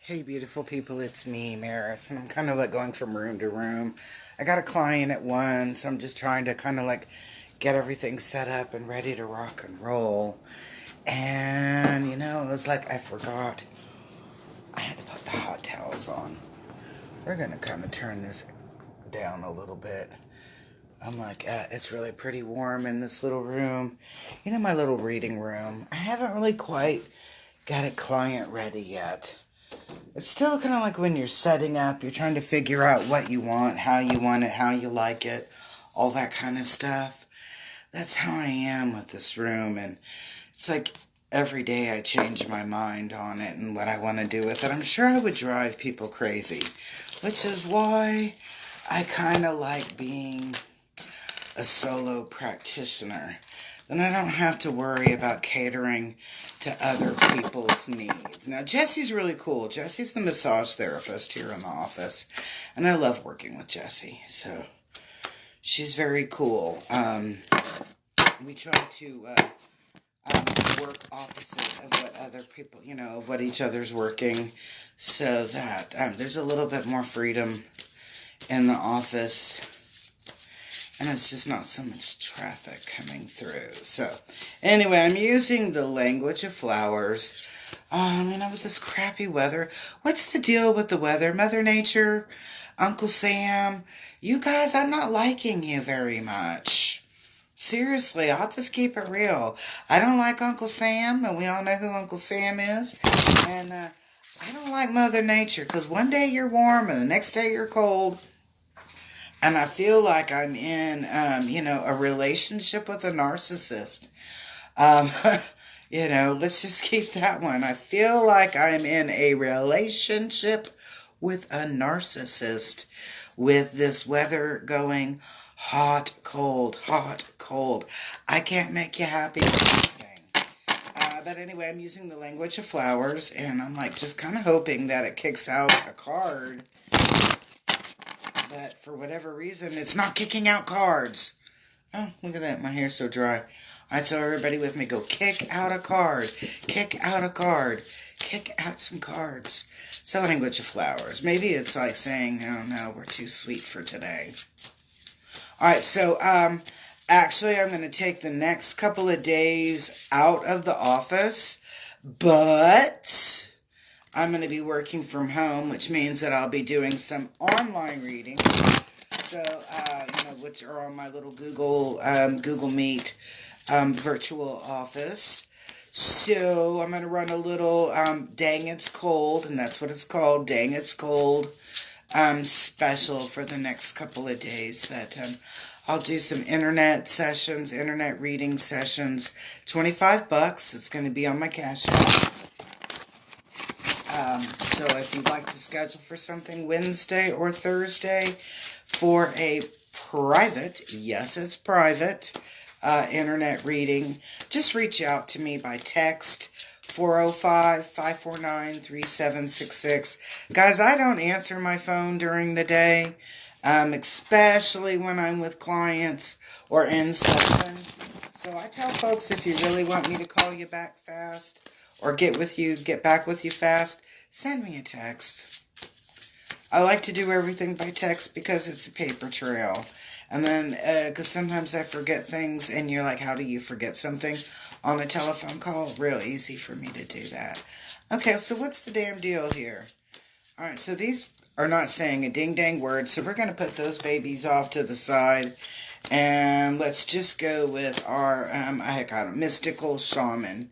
Hey, beautiful people, it's me, Maris, and I'm kind of like going from room to room. I got a client at one, so I'm just trying to kind of like get everything set up and ready to rock and roll. And, it was like I forgot I had to put the hot towels on. We're going to kind of turn this down a little bit. I'm like, it's really pretty warm in this little room. My little reading room. I haven't really quite got a client ready yet. It's still kind of like when you're setting up, you're trying to figure out what you want it, how you like it, all that kind of stuff. That's how I am with this room, and it's like every day I change my mind on it and what I want to do with it. I'm sure I would drive people crazy, which is why I kind of like being a solo practitioner. Then I don't have to worry about catering to other people's needs. Now, Jesse's really cool. Jesse's the massage therapist here in the office, and I love working with Jessie, so she's very cool. We try to work opposite of what other people, of what each other's working, so that there's a little bit more freedom in the office. And it's just not so much traffic coming through. So, anyway, I'm using the language of flowers. With this crappy weather. What's the deal with the weather? Mother Nature, Uncle Sam, you guys, I'm not liking you very much. Seriously, I'll just keep it real. I don't like Uncle Sam, and we all know who Uncle Sam is. And I don't like Mother Nature, because one day you're warm, and the next day you're cold. And I feel like I'm in, a relationship with a narcissist. Let's just keep that one. I feel like I'm in a relationship with a narcissist with this weather going hot, cold, hot, cold. I can't make you happy with anything. But anyway, I'm using the language of flowers, and I'm like just kind of hoping that it kicks out a card. But for whatever reason, it's not kicking out cards. Oh, look at that. My hair's so dry. All right, so everybody with me, go kick out a card. Kick out a card. Kick out some cards. It's the language of flowers. Maybe it's like saying, oh no, we're too sweet for today. All right, so actually I'm going to take the next couple of days out of the office, but I'm going to be working from home, which means that I'll be doing some online reading. So, which are on my little Google Meet virtual office. So I'm going to run a little Dang It's Cold, and that's what it's called, Dang It's Cold special for the next couple of days. That I'll do some internet reading sessions, $25. It's going to be on my cashapp. So if you'd like to schedule for something Wednesday or Thursday for a private, yes, it's private, internet reading, just reach out to me by text, 405-549-3766. Guys, I don't answer my phone during the day, especially when I'm with clients or in session. So I tell folks, if you really want me to call you back fast, or get back with you fast, send me a text. I like to do everything by text because it's a paper trail. And then, because sometimes I forget things, and you're like, how do you forget something on a telephone call? Real easy for me to do that. Okay, so what's the damn deal here? Alright, so these are not saying a ding-dang word, so we're going to put those babies off to the side. And let's just go with our, mystical shaman.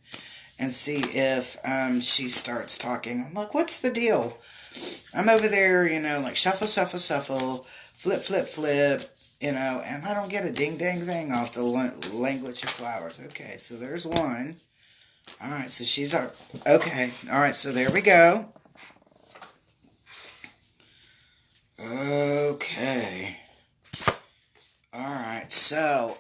And see if she starts talking. I'm like, what's the deal? I'm over there, like shuffle, shuffle, shuffle, flip, flip, flip, and I don't get a ding-dang thing off the language of flowers. Okay, so there's one. All right, so she's our... Okay, all right, so there we go. Okay. All right, so,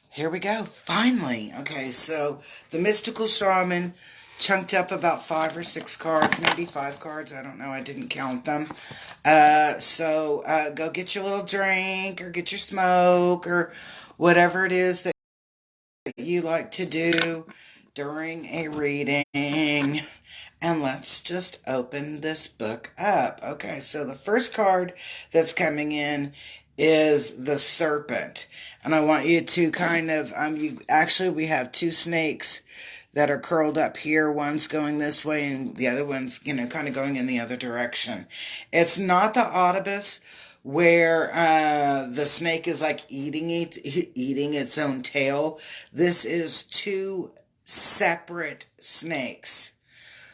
here we go. Finally. Okay, so the mystical shaman chunked up about 5 or 6 cards, maybe 5 cards. I don't know. I didn't count them. So go get your little drink or get your smoke or whatever it is that you like to do during a reading. And let's just open this book up. Okay, so the first card that's coming in is the serpent. And I want you to kind of, we have two snakes that are curled up here. One's going this way and the other one's, kind of going in the other direction. It's not the Autobus where the snake is like eating its own tail. This is two separate snakes.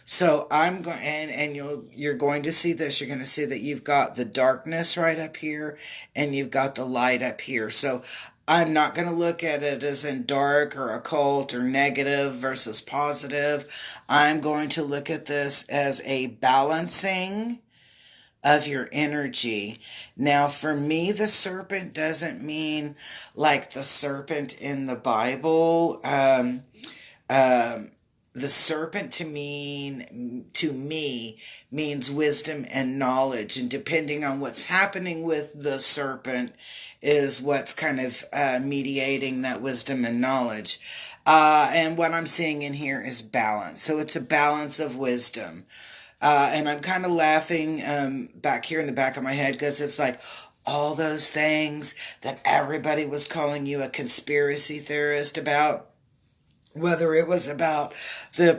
So I'm going, and you're going to see this. You're going to see that you've got the darkness right up here, and you've got the light up here. So I'm not going to look at it as in dark or occult or negative versus positive. I'm going to look at this as a balancing of your energy. Now, for me, the serpent doesn't mean like the serpent in the Bible. The serpent to me means wisdom and knowledge, and depending on what's happening with the serpent is what's kind of mediating that wisdom and knowledge. And what I'm seeing in here is balance. So it's a balance of wisdom. And I'm kind of laughing back here in the back of my head because it's like all those things that everybody was calling you a conspiracy theorist about. Whether it was about the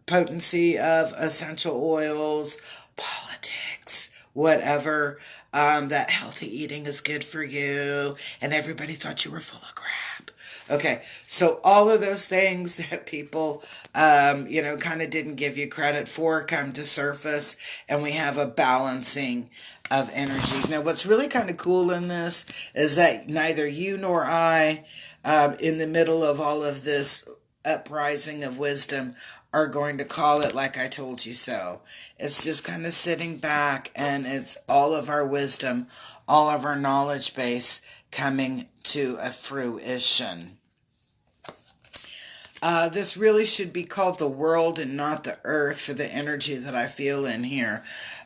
potency of essential oils, politics, whatever, that healthy eating is good for you, and everybody thought you were full of crap. Okay, so all of those things that people, kind of didn't give you credit for come to surface, and we have a balancing of energies. Now, what's really kind of cool in this is that neither you nor I, in the middle of all of this uprising of wisdom, are going to call it like I told you so. It's just kind of sitting back, and it's all of our wisdom, all of our knowledge base coming to a fruition. This really should be called the world and not the earth for the energy that I feel in here.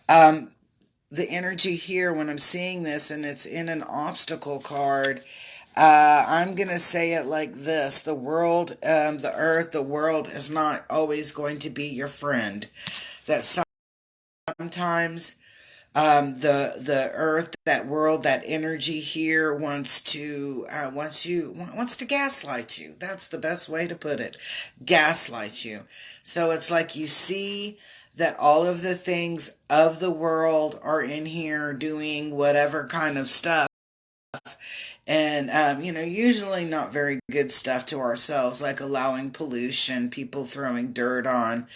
The energy here, when I'm seeing this, and it's in an obstacle card, I'm going to say it like this. The world, the earth, the world is not always going to be your friend. That sometimes the earth, that world, that energy here wants to gaslight you. That's the best way to put it. Gaslight you. So it's like you see that all of the things of the world are in here doing whatever kind of stuff. And, usually not very good stuff to ourselves, like allowing pollution, people throwing dirt on,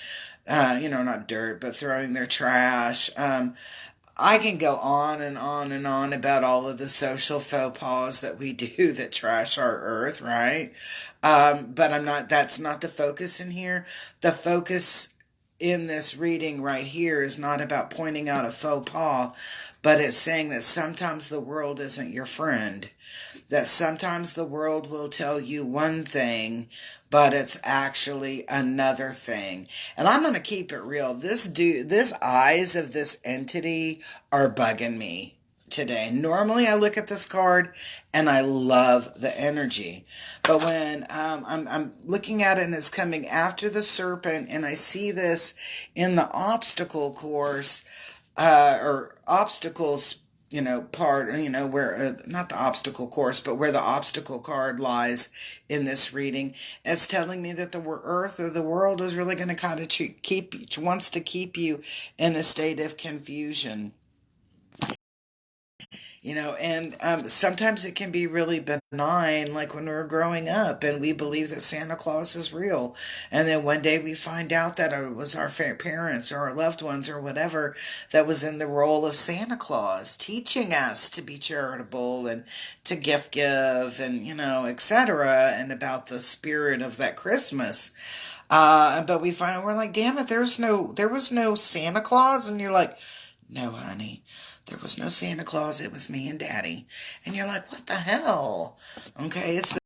not dirt, but throwing their trash. I can go on and on and on about all of the social faux pas that we do that trash our earth, right? But that's not the focus in here. The focus in this reading right here is not about pointing out a faux pas, but it's saying that sometimes the world isn't your friend. That sometimes the world will tell you one thing, but it's actually another thing. And I'm going to keep it real. This eyes of this entity are bugging me today. Normally I look at this card and I love the energy. But when I'm looking at it and it's coming after the serpent, and I see this in the obstacle course, or obstacles, part, where, not the obstacle course, but where the obstacle card lies in this reading, it's telling me that the earth or the world is really going to kind of wants to keep you in a state of confusion. And sometimes it can be really benign, like when we were growing up and we believe that Santa Claus is real. And then one day we find out that it was our parents or our loved ones or whatever that was in the role of Santa Claus, teaching us to be charitable and to gift give and, etc. and about the spirit of that Christmas. But we find out, we're like, damn it, there was no Santa Claus. And you're like, no, honey. There was no Santa Claus. It was me and Daddy. And you're like, what the hell? Okay, it's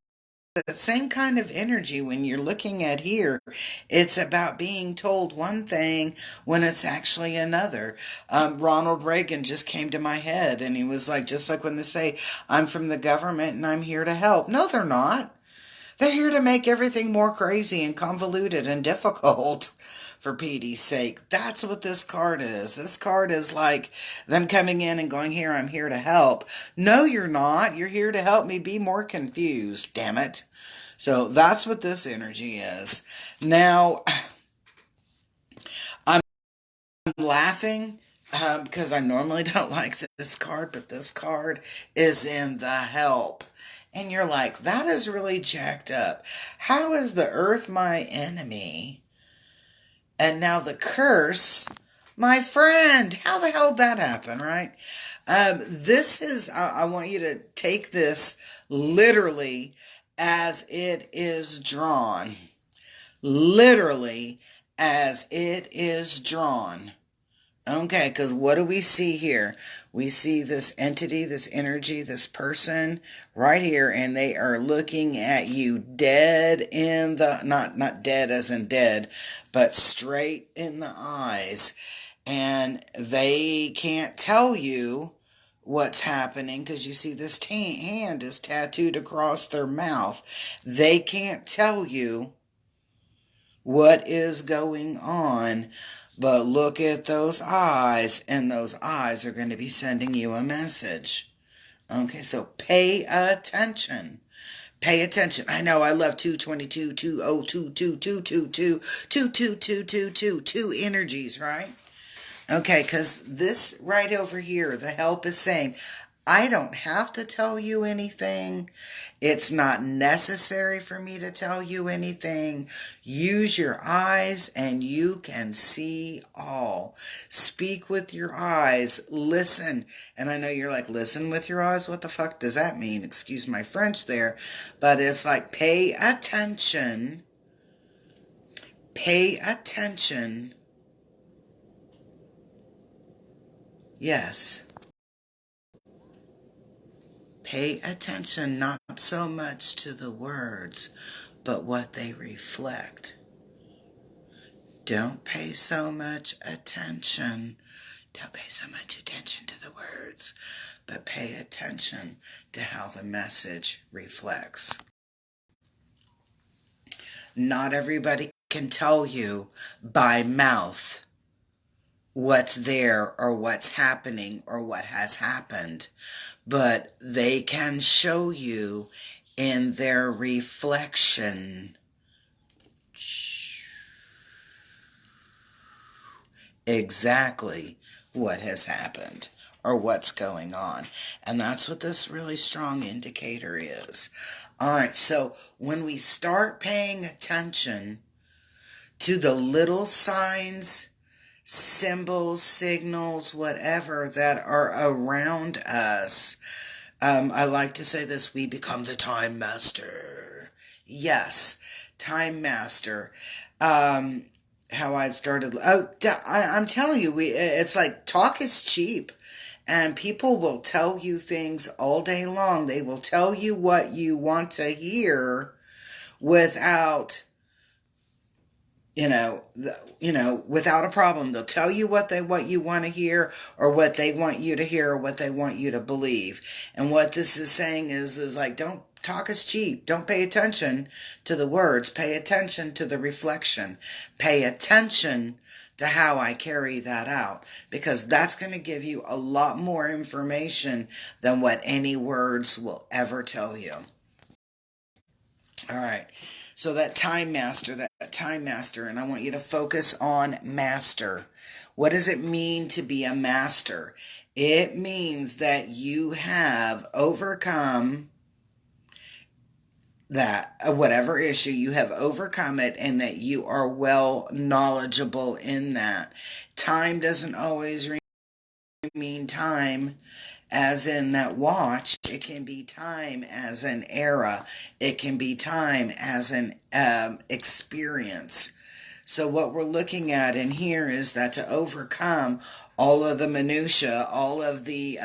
the same kind of energy when you're looking at here. It's about being told one thing when it's actually another. Ronald Reagan just came to my head, and he was like, just like when they say, I'm from the government and I'm here to help. No, they're not. They're here to make everything more crazy and convoluted and difficult. For Petey's sake, that's what this card is. This card is like them coming in and going, here, I'm here to help. No, you're not. You're here to help me be more confused, damn it. So that's what this energy is. Now, I'm laughing because I normally don't like this card, but this card is in the help. And you're like, that is really jacked up. How is the earth my enemy? And now the curse, my friend. How the hell did that happen, right? This is, I want you to take this literally as it is drawn. Literally as it is drawn. Okay, because what do we see here? We see this entity, this energy, this person right here, and they are looking at you dead in the, not dead as in dead, but straight in the eyes. And they can't tell you what's happening because you see this hand is tattooed across their mouth. They can't tell you what is going on. But look at those eyes, and those eyes are going to be sending you a message. Okay, so pay attention. Pay attention. I know I love 222, 202, 222, 222, two energies, right? Okay, because this right over here, the help is saying, I don't have to tell you anything. It's not necessary for me to tell you anything. Use your eyes and you can see all. Speak with your eyes. Listen. And I know you're like, listen with your eyes? What the fuck does that mean? Excuse my French there. But it's like, pay attention. Pay attention. Yes. Pay attention not so much to the words, but what they reflect. Don't pay so much attention. Don't pay so much attention to the words, but pay attention to how the message reflects. Not everybody can tell you by mouth what's there or what's happening or what has happened, but they can show you in their reflection exactly what has happened or what's going on. And that's what this really strong indicator is. All right, so when we start paying attention to the little signs, symbols, signals, whatever that are around us, I like to say this, we become the time master. Yes, time master. How I've started, I'm telling you, it's like talk is cheap. And people will tell you things all day long. They will tell you what you want to hear without without a problem. They'll tell you what you want to hear or what they want you to hear or what they want you to believe. And what this is saying is like, don't talk is cheap. Don't pay attention to the words. Pay attention to the reflection. Pay attention to how I carry that out, because that's going to give you a lot more information than what any words will ever tell you. All right. So that time master, and I want you to focus on master. What does it mean to be a master? It means that you have overcome that, whatever issue, you have overcome it, and that you are well knowledgeable in that. Time doesn't always mean time as in that watch. It can be time as an era. It can be time as an experience. So what we're looking at in here is that to overcome all of the minutia, all of the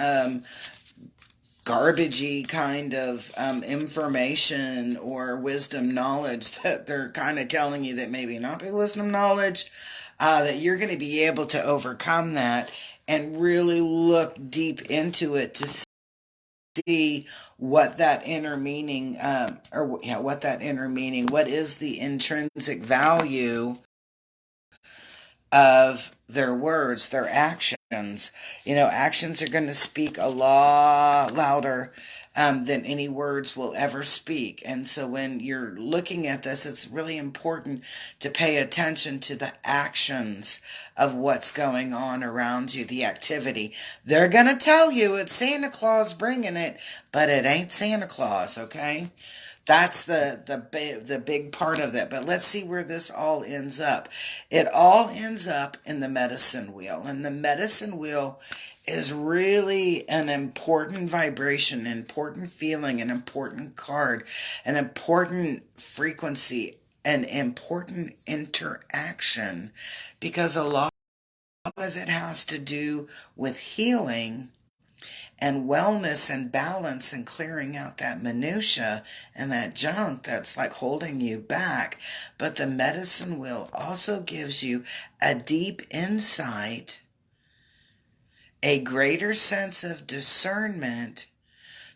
garbagey kind of information or wisdom knowledge that they're kind of telling you that maybe not be wisdom knowledge, that you're going to be able to overcome that and really look deep into it to see what that inner meaning, what is the intrinsic value of their words, their actions. Actions are going to speak a lot louder than any words will ever speak. And so when you're looking at this, it's really important to pay attention to the actions of what's going on around you, the activity. They're going to tell you it's Santa Claus bringing it, but it ain't Santa Claus, okay? That's the big part of that. But let's see where this all ends up. It all ends up in the medicine wheel. And the medicine wheel is really an important vibration, an important feeling, an important card, an important frequency, an important interaction. Because a lot of it has to do with healing and wellness and balance and clearing out that minutia and that junk that's like holding you back. But the medicine wheel also gives you a deep insight, a greater sense of discernment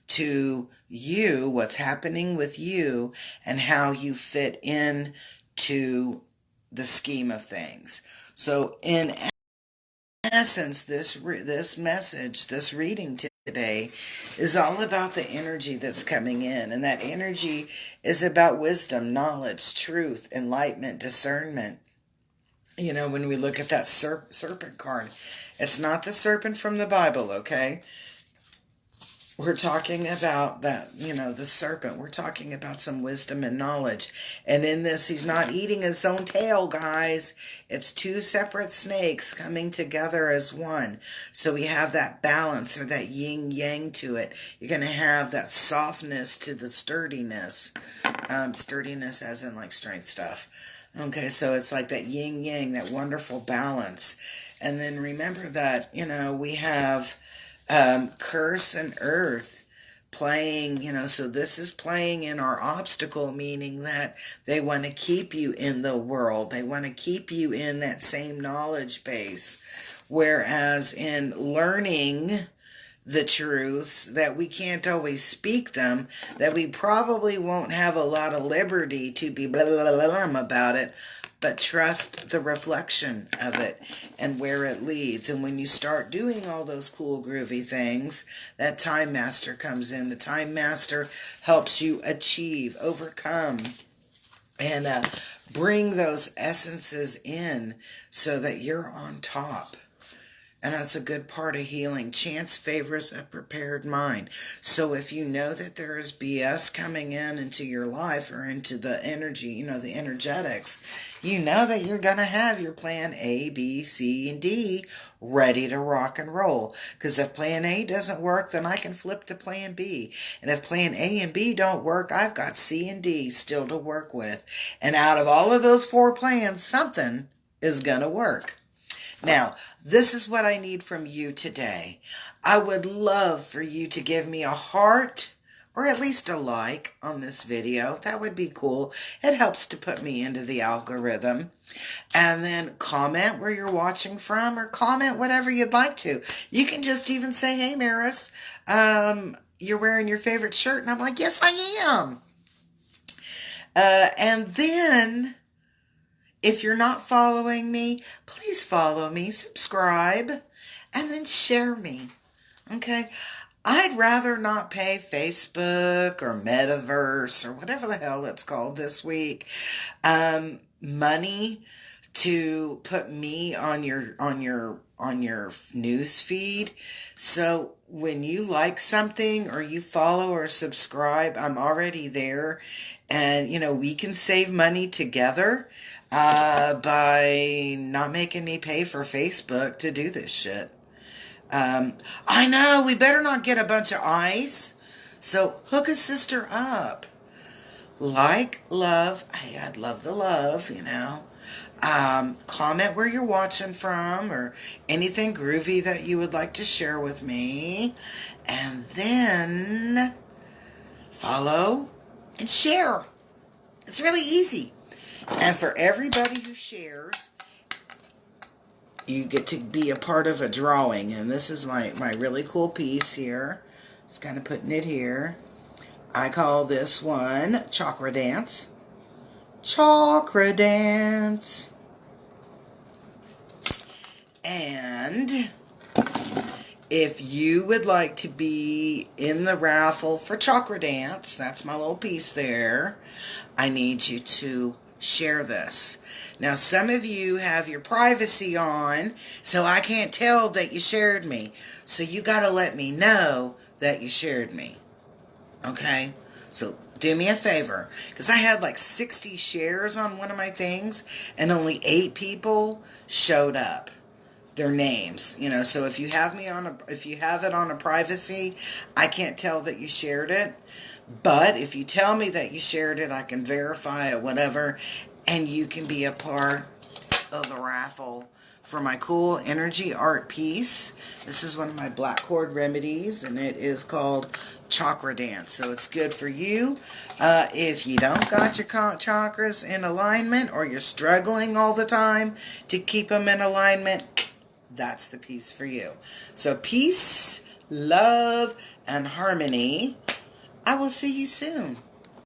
to you, what's happening with you, and how you fit in to the scheme of things. So in essence, this message, this reading today is all about the energy that's coming in. And that energy is about wisdom, knowledge, truth, enlightenment, discernment. When we look at that serpent card, it's not the serpent from the Bible, okay? We're talking about that, the serpent. We're talking about some wisdom and knowledge. And in this, he's not eating his own tail, guys. It's two separate snakes coming together as one. So we have that balance, or that yin-yang to it. You're going to have that softness to the sturdiness. Sturdiness as in like strength stuff. Okay, so it's like that yin-yang, that wonderful balance. And then remember that, we have curse and earth playing, so this is playing in our obstacle, meaning that they want to keep you in the world. They want to keep you in that same knowledge base. Whereas in learning the truths, that we can't always speak them, that we probably won't have a lot of liberty to be blah, blah, blah, blah about it, but trust the reflection of it and where it leads. And when you start doing all those cool, groovy things, that Time Master comes in. The Time Master helps you achieve, overcome, and bring those essences in so that you're on top. And that's a good part of healing. Chance favors a prepared mind. So if you know that there is BS coming into your life, or into the energy, the energetics, you know that you're going to have your plan A, B, C, and D ready to rock and roll. Because if plan A doesn't work, then I can flip to plan B. And if plan A and B don't work, I've got C and D still to work with. And out of all of those 4 plans, something is going to work. Now, this is what I need from you today. I would love for you to give me a heart, or at least a like on this video. That would be cool. It helps to put me into the algorithm. And then comment where you're watching from, or comment whatever you'd like to. You can just even say, hey, Maris, you're wearing your favorite shirt. And I'm like, yes, I am. And then, if you're not following me, please follow me, subscribe, and then share me, okay? I'd rather not pay Facebook or Metaverse or whatever the hell it's called this week, money to put me on your news feed. So when you like something, or you follow or subscribe, I'm already there, and we can save money together by not making me pay for Facebook to do this shit. I know, we better not get a bunch of ice. So hook a sister up. Like, love. Hey, I'd love the love, Comment where you're watching from, or anything groovy that you would like to share with me. And then follow and share. It's really easy. And for everybody who shares, you get to be a part of a drawing. And this is my really cool piece here. Just kind of putting it here. I call this one Chakra Dance. Chakra Dance. And if you would like to be in the raffle for Chakra Dance, that's my little piece there, I need you to share this. Now, some of you have your privacy on, so I can't tell that you shared me. So you got to let me know that you shared me. Okay? So do me a favor, because I had like 60 shares on one of my things, and only 8 people showed up. Their names, you know. So if you have me on if you have it on a privacy, I can't tell that you shared it. But if you tell me that you shared it, I can verify it, whatever, and you can be a part of the raffle for my cool energy art piece. This is one of my black cord remedies, and it is called Chakra Dance. So it's good for you. If you don't got your chakras in alignment, or you're struggling all the time to keep them in alignment, that's the piece for you. So peace, love, and harmony. I will see you soon.